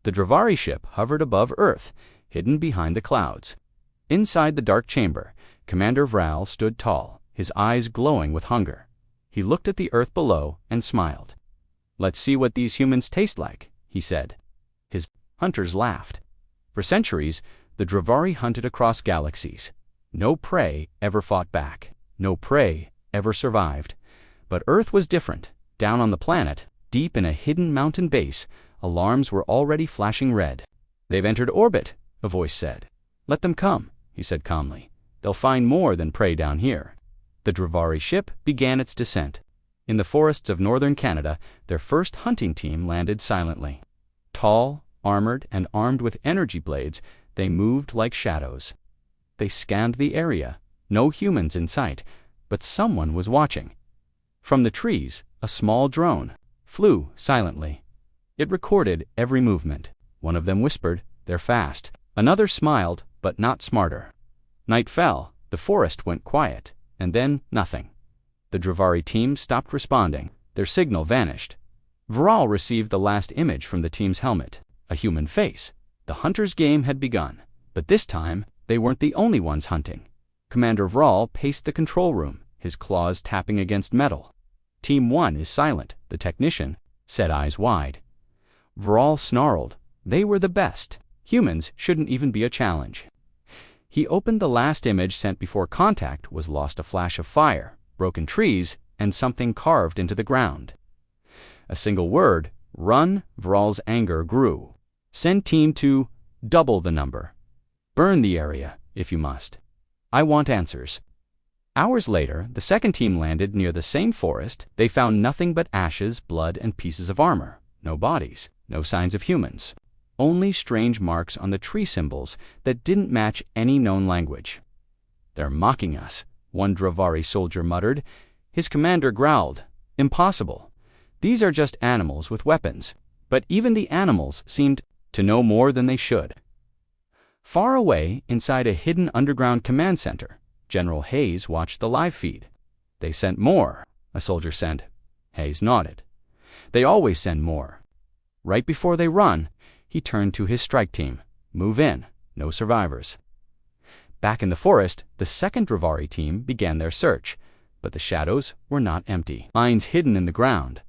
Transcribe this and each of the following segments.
The Dravari ship hovered above Earth, hidden behind the clouds. Inside the dark chamber, Commander Vral stood tall, his eyes glowing with hunger. He looked at the Earth below and smiled. "Let's see what these humans taste like," he said. His hunters laughed. For centuries, the Dravari hunted across galaxies. No prey ever fought back. No prey ever survived. But Earth was different. Down on the planet, deep in a hidden mountain base, alarms were already flashing red. "They've entered orbit," a voice said. "Let them come," he said calmly. "They'll find more than prey down here." The Dravari ship began its descent. In the forests of northern Canada, their first hunting team landed silently. Tall, armored, and armed with energy blades, they moved like shadows. They scanned the area. No humans in sight, but someone was watching. From the trees, a small drone flew silently. It recorded every movement. One of them whispered, "They're fast." Another smiled, but not smarter. Night fell, the forest went quiet, and then nothing. The Dravari team stopped responding. Their signal vanished. Vral received the last image from the team's helmet, a human face. The hunter's game had begun, but this time they weren't the only ones hunting. Commander Vral paced the control room, his claws tapping against metal. "Team 1 is silent," the technician said, eyes wide. Vral snarled. They were the best. Humans shouldn't even be a challenge. He opened the last image sent before contact was lost. A flash of fire, broken trees, and something carved into the ground. A single word, "Run." Vral's anger grew. "Send team to double the number. Burn the area, if you must. I want answers." Hours later, the second team landed near the same forest. They found nothing but ashes, blood, and pieces of armor. No bodies, no signs of humans. Only strange marks on the tree symbols that didn't match any known language. "They're mocking us," one Dravari soldier muttered. His commander growled, "Impossible. These are just animals with weapons." But even the animals seemed to know more than they should. Far away, inside a hidden underground command center, General Hayes watched the live feed. "They sent more," a soldier said. Hayes nodded. "They always send more." Right before they run, he turned to his strike team. "Move in. No survivors." Back in the forest, the second Dravari team began their search, but the shadows were not empty. Mines hidden in the ground.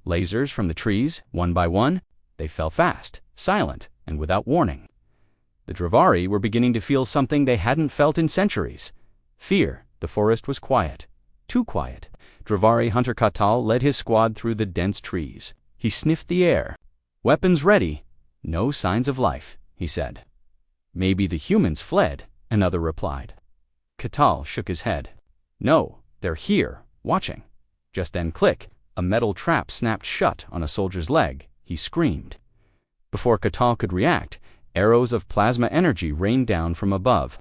Lasers from the trees, one by one, they fell fast, silent, and without warning. The Dravari were beginning to feel something they hadn't felt in centuries. Fear. The forest was quiet. Too quiet. Dravari hunter Katal led his squad through the dense trees. He sniffed the air. "Weapons ready. No signs of life," he said. "Maybe the humans fled," another replied. Katal shook his head. "No, they're here, watching." Just then, click, a metal trap snapped shut on a soldier's leg. He screamed. Before Katal could react, arrows of plasma energy rained down from above.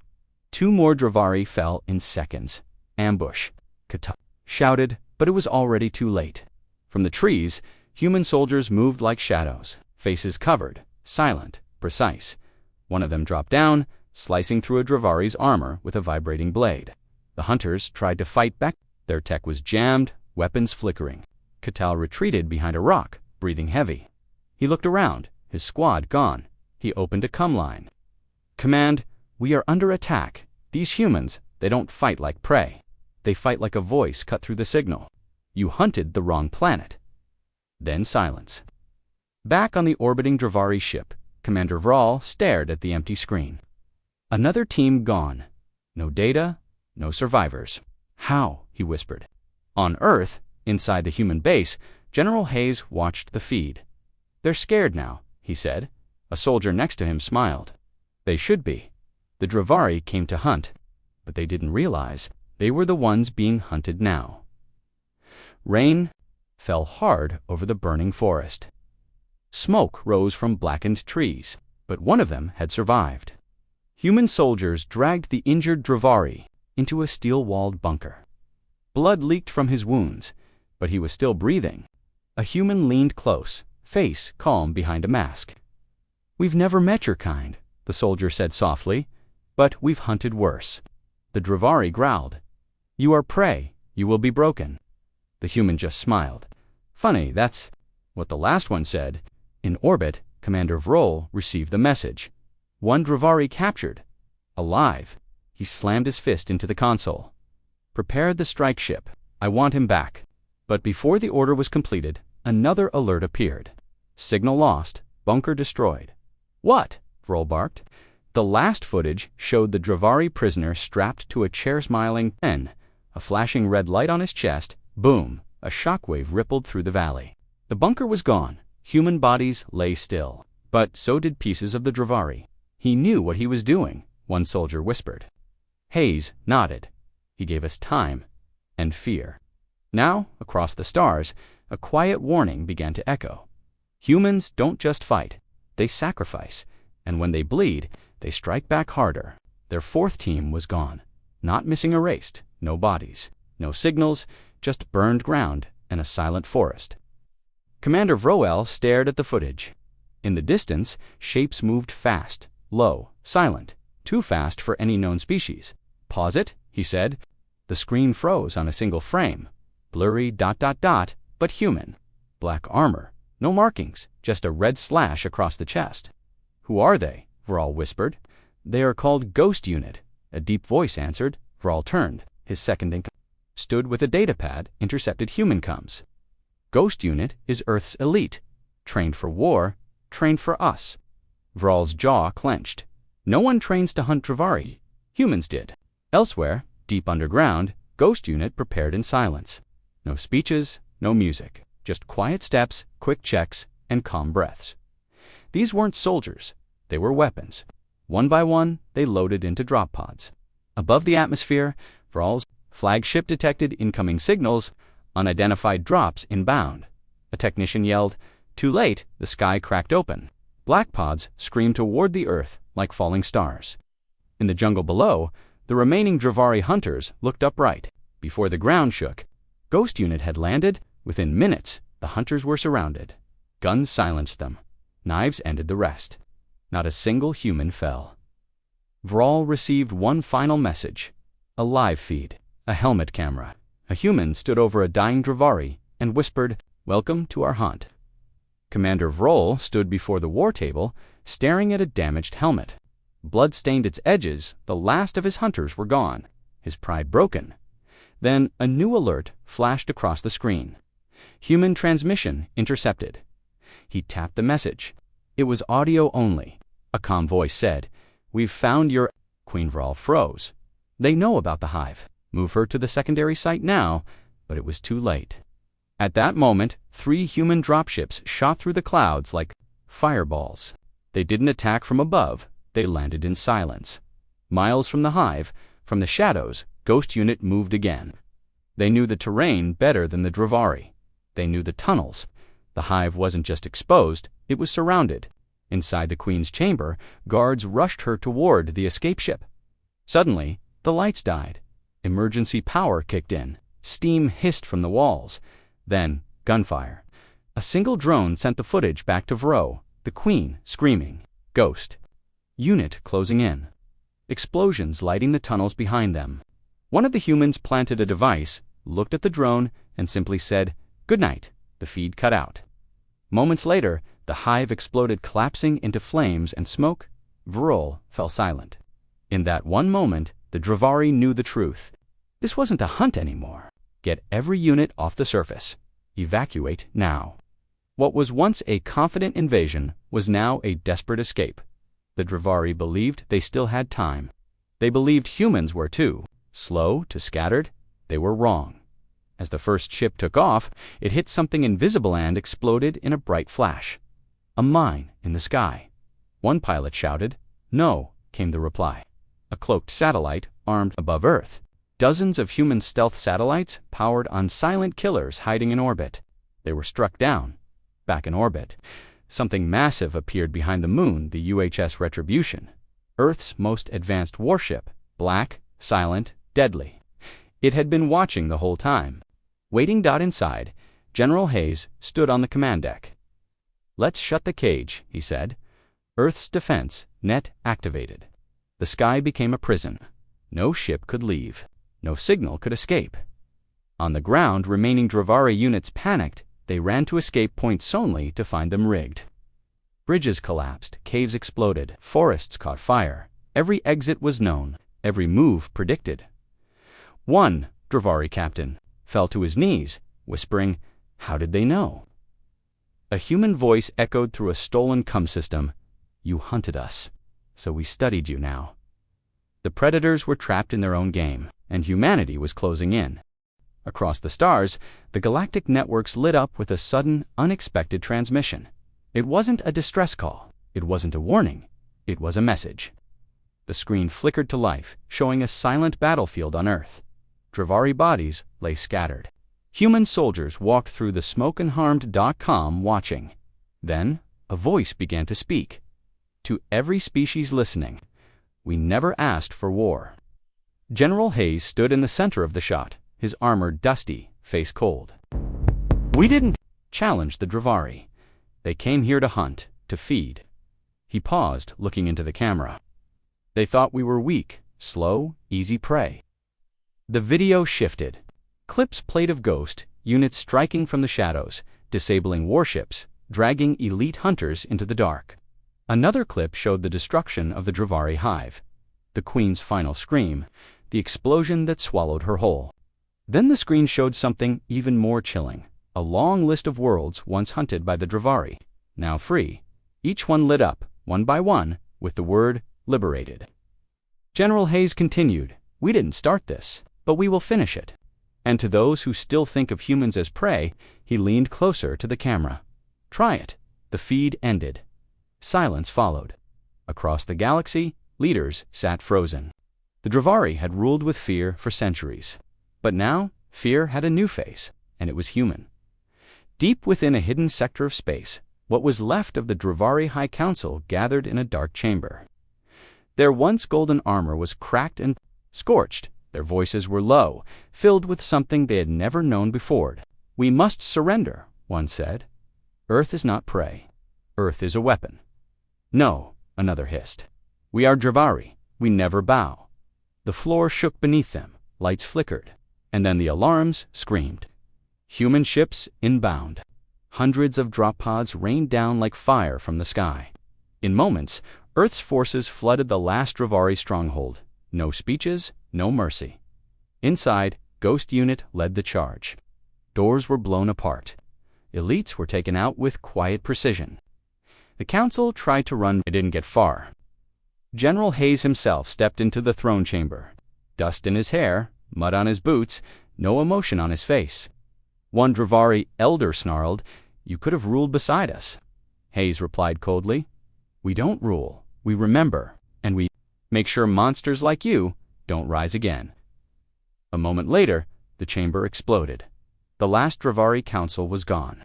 2 more Dravari fell in seconds. "Ambush," Katal shouted, but it was already too late. From the trees, human soldiers moved like shadows, faces covered, silent, precise. One of them dropped down, slicing through a Dravari's armor with a vibrating blade. The hunters tried to fight back. Their tech was jammed, weapons flickering. Katal retreated behind a rock, breathing heavy. He looked around, his squad gone. He opened a come line. "Command, we are under attack. These humans, they don't fight like prey. They fight like a voice cut through the signal. You hunted the wrong planet." Then silence. Back on the orbiting Dravari ship, Commander Vral stared at the empty screen. Another team gone. No data, no survivors. "How?" he whispered. On Earth, inside the human base, General Hayes watched the feed. "They're scared now," he said. A soldier next to him smiled. "They should be." The Dravari came to hunt, but they didn't realize they were the ones being hunted now. Rain fell hard over the burning forest. Smoke rose from blackened trees, but one of them had survived. Human soldiers dragged the injured Dravari into a steel-walled bunker. Blood leaked from his wounds, but he was still breathing. A human leaned close, face calm behind a mask. "We've never met your kind," the soldier said softly, "but we've hunted worse." The Dravari growled. "You are prey. You will be broken." The human just smiled. "Funny, that's what the last one said. In orbit, Commander Vrol received the message. One Dravari captured. Alive. He slammed his fist into the console. Prepare the strike ship. I want him back. But before the order was completed, another alert appeared. Signal lost. Bunker destroyed. What? Vrol barked. The last footage showed the Dravari prisoner strapped to a chair smiling. Then, a flashing red light on his chest. Boom! A shockwave rippled through the valley. The bunker was gone. Human bodies lay still. But so did pieces of the Dravari. He knew what he was doing, one soldier whispered. Hayes nodded. He gave us time and fear. Now, across the stars, a quiet warning began to echo. Humans don't just fight. They sacrifice. And when they bleed, they strike back harder. Their fourth team was gone. Not missing erased. No bodies. No signals. Just burned ground and a silent forest. Commander Vrol stared at the footage. In the distance, shapes moved fast, low, silent, too fast for any known species. Pause it, he said. The screen froze on a single frame. Blurry ... but human. Black armor. No markings, just a red slash across the chest. Who are they? Vrol whispered. They are called Ghost Unit, a deep voice answered. Vrol turned. His second in stood with a datapad, intercepted human coms. Ghost Unit is Earth's elite. Trained for war, trained for us. Vrol's jaw clenched. No one trains to hunt Dravari. Humans did. Elsewhere, deep underground, Ghost Unit prepared in silence. No speeches, no music. Just quiet steps, quick checks, and calm breaths. These weren't soldiers. They were weapons. One by one, they loaded into drop pods. Above the atmosphere, Vrol's flagship detected incoming signals, unidentified drops inbound. A technician yelled, "Too late!" The sky cracked open. Black pods screamed toward the earth like falling stars. In the jungle below, the remaining Dravari hunters looked upright. Before the ground shook, Ghost Unit had landed. Within minutes, the hunters were surrounded. Guns silenced them. Knives ended the rest. Not a single human fell. Vrol received one final message. A live feed. A helmet camera. A human stood over a dying Dravari and whispered, "Welcome to our hunt." Commander Vrol stood before the war table, staring at a damaged helmet. Blood stained its edges, the last of his hunters were gone, his pride broken. Then a new alert flashed across the screen. Human transmission intercepted. He tapped the message. It was audio only. A calm voice said, "We've found your..." Queen Vrol froze. They know about the hive. Move her to the secondary site now, but it was too late. At that moment, 3 human dropships shot through the clouds like fireballs. They didn't attack from above, they landed in silence. Miles from the hive, from the shadows, Ghost Unit moved again. They knew the terrain better than the Dravari. They knew the tunnels. The hive wasn't just exposed, it was surrounded. Inside the Queen's chamber, guards rushed her toward the escape ship. Suddenly, the lights died. Emergency power kicked in. Steam hissed from the walls. Then, gunfire. A single drone sent the footage back to Vrol, the Queen screaming. Ghost Unit closing in. Explosions lighting the tunnels behind them. One of the humans planted a device, looked at the drone, and simply said, "Good night." The feed cut out. Moments later, the hive exploded, collapsing into flames and smoke. Vrol fell silent. In that one moment, the Dravari knew the truth. This wasn't a hunt anymore. Get every unit off the surface. Evacuate now. What was once a confident invasion was now a desperate escape. The Dravari believed they still had time. They believed humans were too. Slow to scattered, they were wrong. As the first ship took off, it hit something invisible and exploded in a bright flash. A mine in the sky. One pilot shouted. "No," came the reply. A cloaked satellite armed above Earth. Dozens of human stealth satellites powered on silent killers hiding in orbit. They were struck down. Back in orbit. Something massive appeared behind the moon, the UHS Retribution. Earth's most advanced warship. Black, silent, deadly. It had been watching the whole time. Waiting. Inside, General Hayes stood on the command deck. "Let's shut the cage," he said. Earth's defense net activated. The sky became a prison. No ship could leave. No signal could escape. On the ground, remaining Dravari units panicked. They ran to escape points only to find them rigged. Bridges collapsed, caves exploded, forests caught fire. Every exit was known, every move predicted. One Dravari captain fell to his knees, whispering, "How did they know?" A human voice echoed through a stolen comm system, "You hunted us, so we studied you now." The predators were trapped in their own game, and humanity was closing in. Across the stars, the galactic networks lit up with a sudden, unexpected transmission. It wasn't a distress call. It wasn't a warning. It was a message. The screen flickered to life, showing a silent battlefield on Earth. Dravari bodies lay scattered. Human soldiers walked through the smokeandharmed.com watching. Then, a voice began to speak. To every species listening, we never asked for war. General Hayes stood in the center of the shot, his armor dusty, face cold. "We didn't challenge the Dravari. They came here to hunt, to feed." He paused, looking into the camera. "They thought we were weak, slow, easy prey." The video shifted. Clips played of Ghost, units striking from the shadows, disabling warships, dragging elite hunters into the dark. Another clip showed the destruction of the Dravari hive, the Queen's final scream, the explosion that swallowed her whole. Then the screen showed something even more chilling, a long list of worlds once hunted by the Dravari, now free, each one lit up, one by one, with the word liberated. General Hayes continued, "We didn't start this, but we will finish it." And to those who still think of humans as prey, he leaned closer to the camera. "Try it." The feed ended. Silence followed. Across the galaxy, leaders sat frozen. The Dravari had ruled with fear for centuries. But now, fear had a new face, and it was human. Deep within a hidden sector of space, what was left of the Dravari High Council gathered in a dark chamber. Their once golden armor was cracked and scorched. Their voices were low, filled with something they had never known before. "We must surrender," one said. "Earth is not prey. Earth is a weapon." "No," another hissed. "We are Dravari. We never bow." The floor shook beneath them, lights flickered, and then the alarms screamed. Human ships inbound. Hundreds of drop pods rained down like fire from the sky. In moments, Earth's forces flooded the last Dravari stronghold. No speeches, no mercy. Inside, Ghost Unit led the charge. Doors were blown apart. Elites were taken out with quiet precision. The council tried to run, but didn't get far. General Hayes himself stepped into the throne chamber. Dust in his hair, mud on his boots, no emotion on his face. One Dravari elder snarled, "You could have ruled beside us." Hayes replied coldly, "We don't rule, we remember, and we make sure monsters like you don't rise again." A moment later, the chamber exploded. The last Dravari council was gone.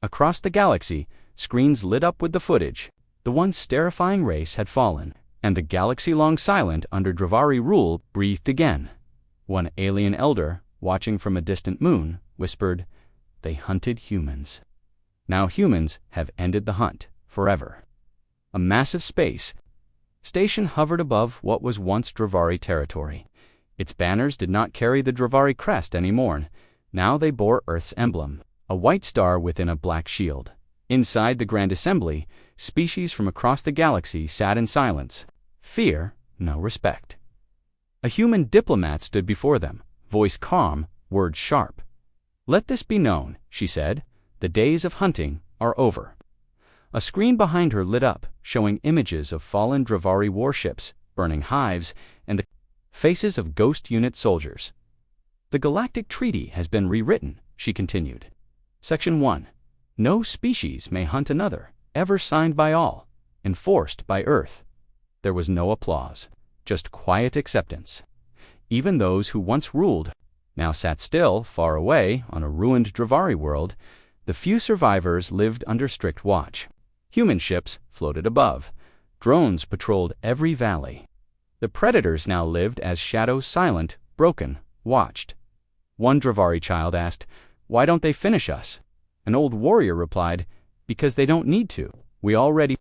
Across the galaxy, screens lit up with the footage. The once terrifying race had fallen, and the galaxy long silent under Dravari rule breathed again. One alien elder, watching from a distant moon, whispered, "They hunted humans. Now humans have ended the hunt, forever." A massive space station hovered above what was once Dravari territory. Its banners did not carry the Dravari crest anymore. Now they bore Earth's emblem, a white star within a black shield. Inside the Grand Assembly, species from across the galaxy sat in silence. Fear, no respect. A human diplomat stood before them, voice calm, words sharp. "Let this be known," she said, "the days of hunting are over." A screen behind her lit up, showing images of fallen Dravari warships, burning hives, and the faces of Ghost Unit soldiers. "The Galactic Treaty has been rewritten," she continued. Section 1. No species may hunt another, ever signed by all, enforced by Earth. There was no applause, just quiet acceptance. Even those who once ruled now sat still, far away, on a ruined Dravari world. The few survivors lived under strict watch. Human ships floated above. Drones patrolled every valley. The predators now lived as shadows, silent, broken, watched. One Dravari child asked, "Why don't they finish us?" An old warrior replied, "Because they don't need to. We already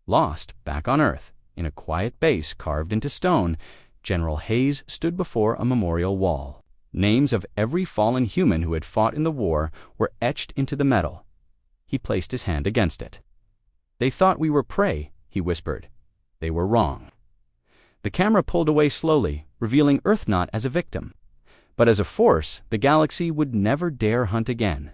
lost back on Earth." In a quiet base carved into stone, General Hayes stood before a memorial wall. Names of every fallen human who had fought in the war were etched into the metal. He placed his hand against it. They thought we were prey, he whispered. They were wrong. The camera pulled away slowly, revealing Earth not as a victim, but as a force the galaxy would never dare hunt again.